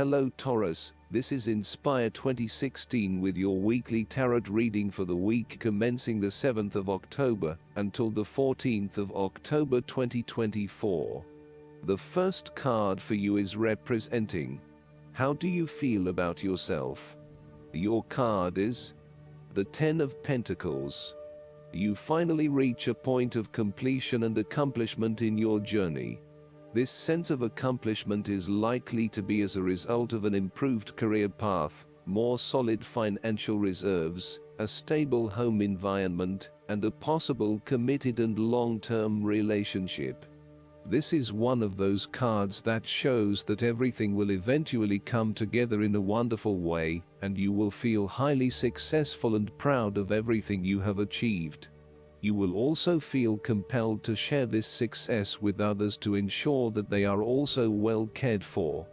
Hello Taurus, this is Inspire 2016 with your weekly tarot reading for the week commencing the 7th of October until the 14th of October 2024. The first card for you is representing: how do you feel about yourself? Your card is the Ten of Pentacles. You finally reach a point of completion and accomplishment in your journey. This sense of accomplishment is likely to be as a result of an improved career path, more solid financial reserves, a stable home environment, and a possible committed and long-term relationship. This is one of those cards that shows that everything will eventually come together in a wonderful way, and you will feel highly successful and proud of everything you have achieved. You will also feel compelled to share this success with others to ensure that they are also well cared for.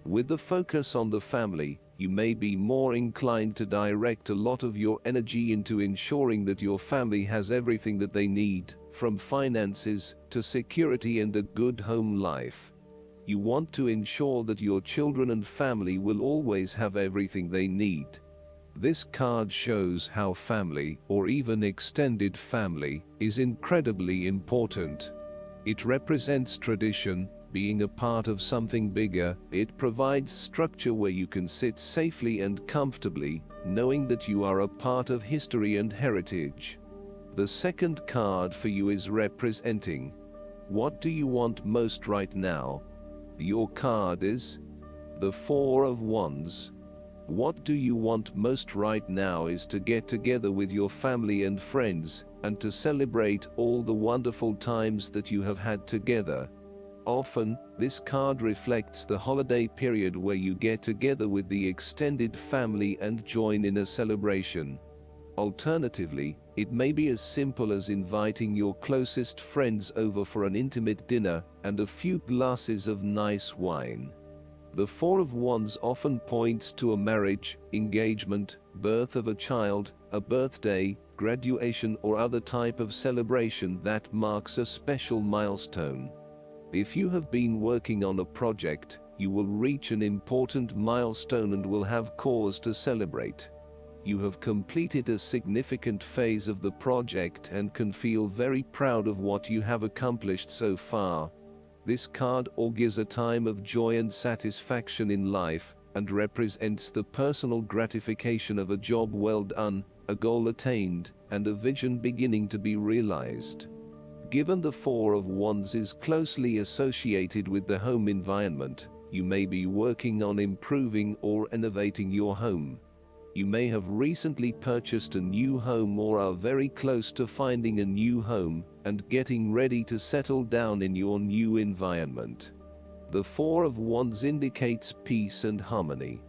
With the focus on the family, you may be more inclined to direct a lot of your energy into ensuring that your family has everything that they need, from finances to security and a good home life. You want to ensure that your children and family will always have everything they need. This card shows how family, or even extended family, is incredibly important. It represents tradition, being a part of something bigger. It provides structure where you can sit safely and comfortably, knowing that you are a part of history and heritage. The second card for you is representing: what do you want most right now? Your card is the Four of Wands. What do you want most right now is to get together with your family and friends, and to celebrate all the wonderful times that you have had together. Often, this card reflects the holiday period where you get together with the extended family and join in a celebration. Alternatively, it may be as simple as inviting your closest friends over for an intimate dinner and a few glasses of nice wine. The Four of Wands often points to a marriage, engagement, birth of a child, a birthday, graduation, or other type of celebration that marks a special milestone. If you have been working on a project, you will reach an important milestone and will have cause to celebrate. You have completed a significant phase of the project and can feel very proud of what you have accomplished so far. This card augurs a time of joy and satisfaction in life, and represents the personal gratification of a job well done, a goal attained, and a vision beginning to be realized. Given the Four of Wands is closely associated with the home environment, you may be working on improving or innovating your home. You may have recently purchased a new home or are very close to finding a new home and getting ready to settle down in your new environment. The Four of Wands indicates peace and harmony.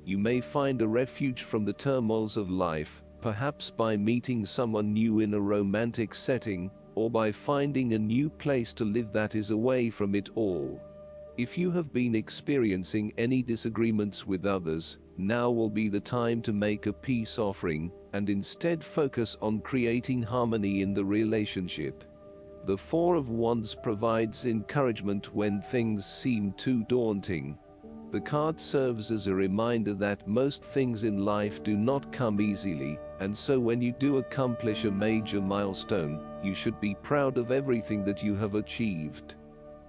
You may find a refuge from the turmoils of life, perhaps by meeting someone new in a romantic setting, or by finding a new place to live that is away from it all. If you have been experiencing any disagreements with others, now will be the time to make a peace offering, and instead focus on creating harmony in the relationship. The Four of Wands provides encouragement when things seem too daunting. The card serves as a reminder that most things in life do not come easily, and so when you do accomplish a major milestone, you should be proud of everything that you have achieved.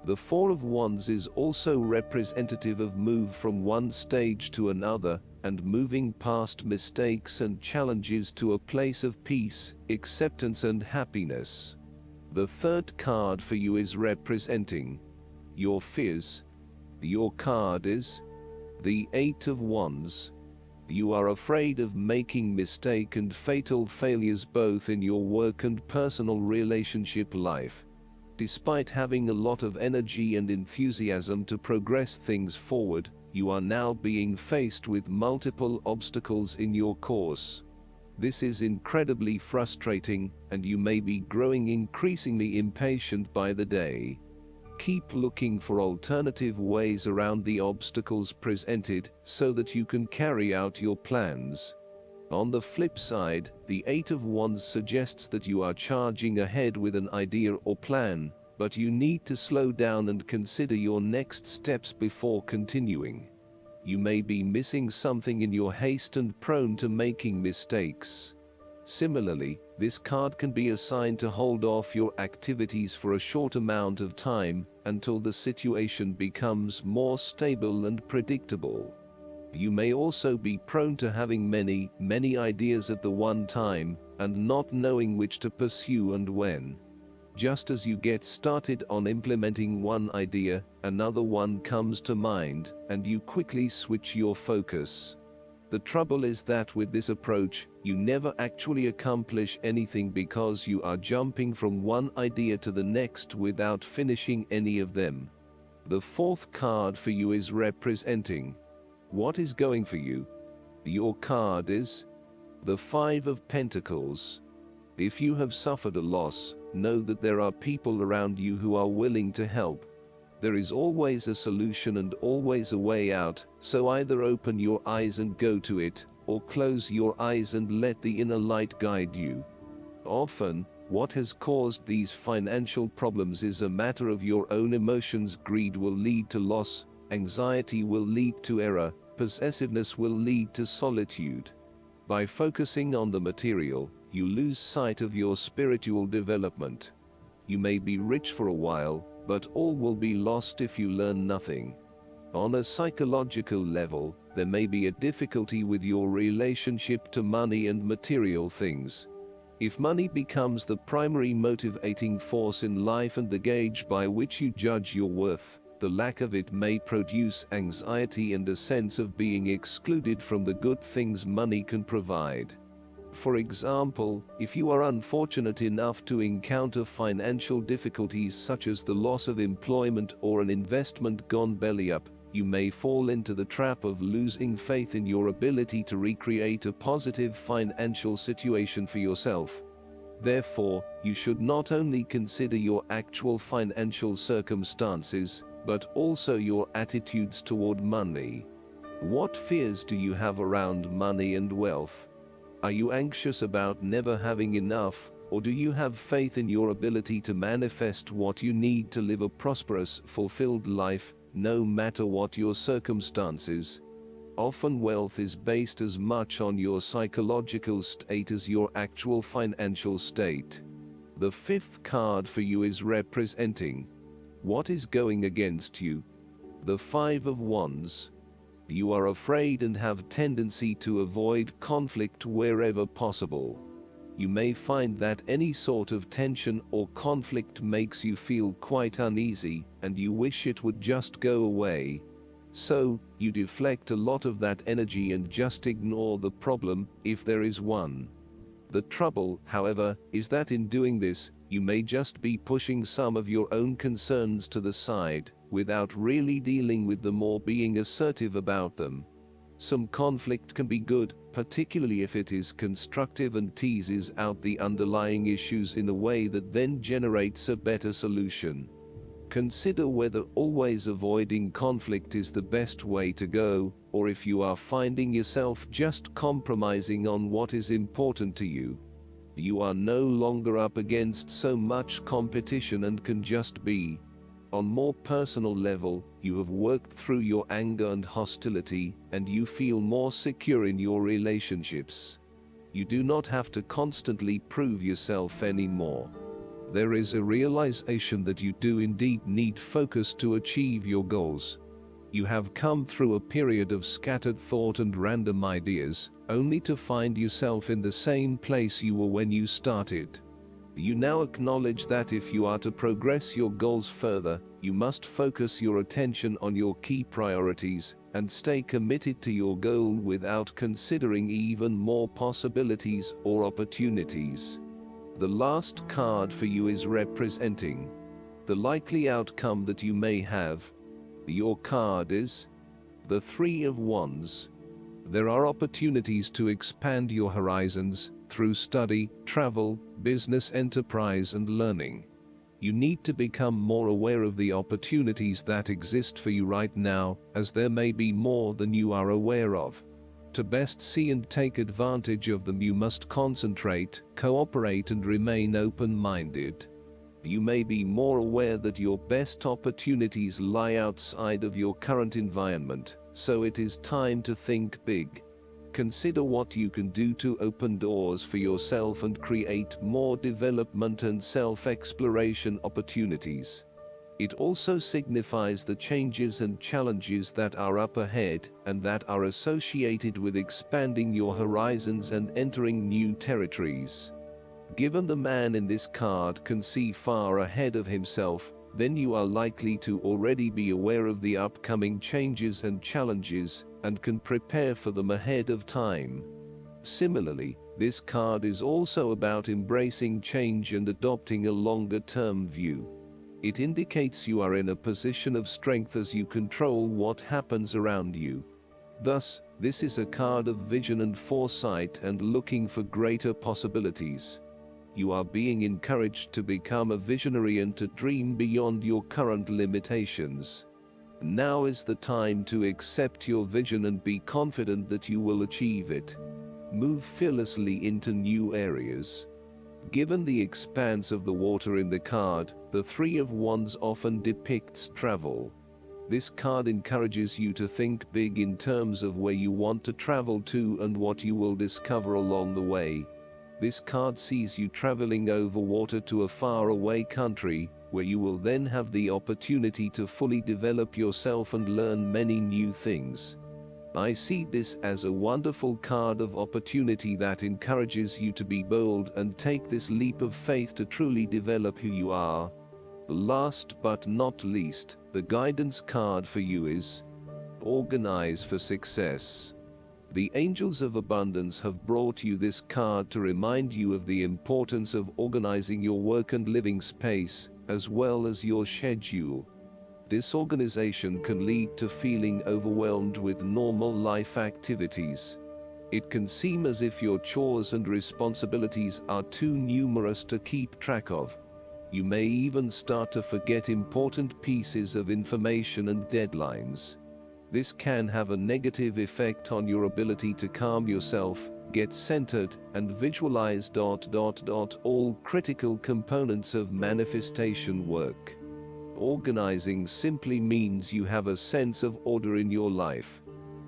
The Four of Wands is also representative of move from one stage to another, and moving past mistakes and challenges to a place of peace, acceptance, and happiness. The third card for you is representing your fears. Your card is the Eight of Wands. You are afraid of making mistake and fatal failures both in your work and personal relationship life. Despite having a lot of energy and enthusiasm to progress things forward, you are now being faced with multiple obstacles in your course. This is incredibly frustrating, and you may be growing increasingly impatient by the day. Keep looking for alternative ways around the obstacles presented so that you can carry out your plans. On the flip side, the Eight of Wands suggests that you are charging ahead with an idea or plan, but you need to slow down and consider your next steps before continuing. You may be missing something in your haste and prone to making mistakes. Similarly, this card can be a sign to hold off your activities for a short amount of time until the situation becomes more stable and predictable. You may also be prone to having many ideas at the one time and not knowing which to pursue and when. Just as you get started on implementing one idea, another one comes to mind, and you quickly switch your focus. The trouble is that with this approach, you never actually accomplish anything because you are jumping from one idea to the next without finishing any of them. The fourth card for you is representing what is going for you. Your card is the Five of Pentacles. If you have suffered a loss, know that there are people around you who are willing to help. There is always a solution and always a way out, so either open your eyes and go to it, or close your eyes and let the inner light guide you. Often, what has caused these financial problems is a matter of your own emotions. Greed will lead to loss, anxiety will lead to error, possessiveness will lead to solitude. By focusing on the material, you lose sight of your spiritual development. You may be rich for a while, but all will be lost if you learn nothing. On a psychological level, there may be a difficulty with your relationship to money and material things. If money becomes the primary motivating force in life and the gauge by which you judge your worth, the lack of it may produce anxiety and a sense of being excluded from the good things money can provide. For example, if you are unfortunate enough to encounter financial difficulties such as the loss of employment or an investment gone belly up, you may fall into the trap of losing faith in your ability to recreate a positive financial situation for yourself. Therefore, you should not only consider your actual financial circumstances, but also your attitudes toward money. What fears do you have around money and wealth? Are you anxious about never having enough, or do you have faith in your ability to manifest what you need to live a prosperous, fulfilled life, no matter what your circumstances? Often wealth is based as much on your psychological state as your actual financial state. The fifth card for you is representing what is going against you. The Five of Wands. You are afraid and have tendency to avoid conflict wherever possible. You may find that any sort of tension or conflict makes you feel quite uneasy, and you wish it would just go away. So, you deflect a lot of that energy and just ignore the problem, if there is one. The trouble, however, is that in doing this, you may just be pushing some of your own concerns to the side, without really dealing with them or being assertive about them. Some conflict can be good, particularly if it is constructive and teases out the underlying issues in a way that then generates a better solution. Consider whether always avoiding conflict is the best way to go, or if you are finding yourself just compromising on what is important to you. You are no longer up against so much competition and can just be. On more personal level, you have worked through your anger and hostility, and you feel more secure in your relationships. You do not have to constantly prove yourself anymore. There is a realization that you do indeed need focus to achieve your goals. You have come through a period of scattered thought and random ideas, only to find yourself in the same place you were when you started. You now acknowledge that if you are to progress your goals further, you must focus your attention on your key priorities and stay committed to your goal without considering even more possibilities or opportunities. The last card for you is representing the likely outcome that you may have. Your card is the Three of Wands. There are opportunities to expand your horizons through study, travel, business enterprise and learning. You need to become more aware of the opportunities that exist for you right now, as there may be more than you are aware of. To best see and take advantage of them, you must concentrate, cooperate and remain open-minded. You may be more aware that your best opportunities lie outside of your current environment, so it is time to think big. Consider what you can do to open doors for yourself and create more development and self-exploration opportunities. It also signifies the changes and challenges that are up ahead and that are associated with expanding your horizons and entering new territories. Given the man in this card can see far ahead of himself, then you are likely to already be aware of the upcoming changes and challenges and can prepare for them ahead of time. Similarly, this card is also about embracing change and adopting a longer-term view. It indicates you are in a position of strength as you control what happens around you. Thus, this is a card of vision and foresight and looking for greater possibilities. You are being encouraged to become a visionary and to dream beyond your current limitations. Now is the time to accept your vision and be confident that you will achieve it. Move fearlessly into new areas. Given the expanse of the water in the card, the Three of Wands often depicts travel. This card encourages you to think big in terms of where you want to travel to and what you will discover along the way. This card sees you traveling over water to a faraway country, where you will then have the opportunity to fully develop yourself and learn many new things. I see this as a wonderful card of opportunity that encourages you to be bold and take this leap of faith to truly develop who you are. Last but not least, the guidance card for you is Organize for Success. The Angels of Abundance have brought you this card to remind you of the importance of organizing your work and living space, as well as your schedule. Disorganization can lead to feeling overwhelmed with normal life activities. It can seem as if your chores and responsibilities are too numerous to keep track of. You may even start to forget important pieces of information and deadlines. This can have a negative effect on your ability to calm yourself, get centered, and visualize all critical components of manifestation work. Organizing simply means you have a sense of order in your life.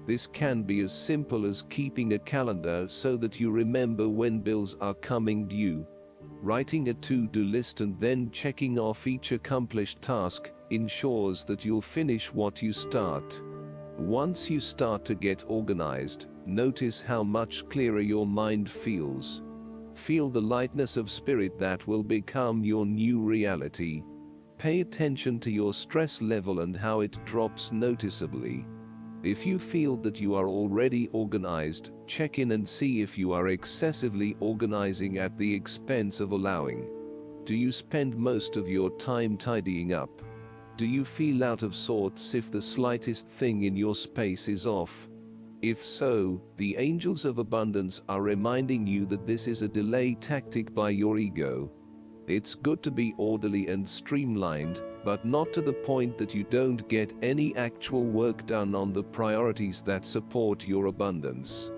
This can be as simple as keeping a calendar so that you remember when bills are coming due. Writing a to-do list and then checking off each accomplished task ensures that you'll finish what you start. Once you start to get organized, notice how much clearer your mind feels. Feel the lightness of spirit that will become your new reality. Pay attention to your stress level and how it drops noticeably. If you feel that you are already organized, check in and see if you are excessively organizing at the expense of allowing. Do you spend most of your time tidying up? Do you feel out of sorts if the slightest thing in your space is off? If so, the Angels of Abundance are reminding you that this is a delay tactic by your ego. It's good to be orderly and streamlined, but not to the point that you don't get any actual work done on the priorities that support your abundance.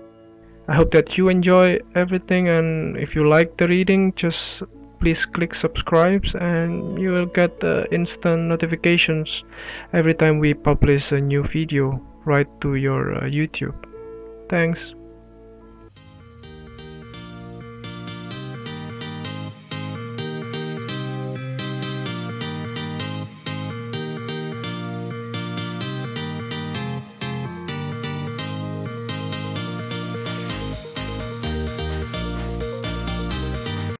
I hope that you enjoy everything, and if you like the reading, just please click subscribe and you will get instant notifications every time we publish a new video right to your YouTube. Thanks.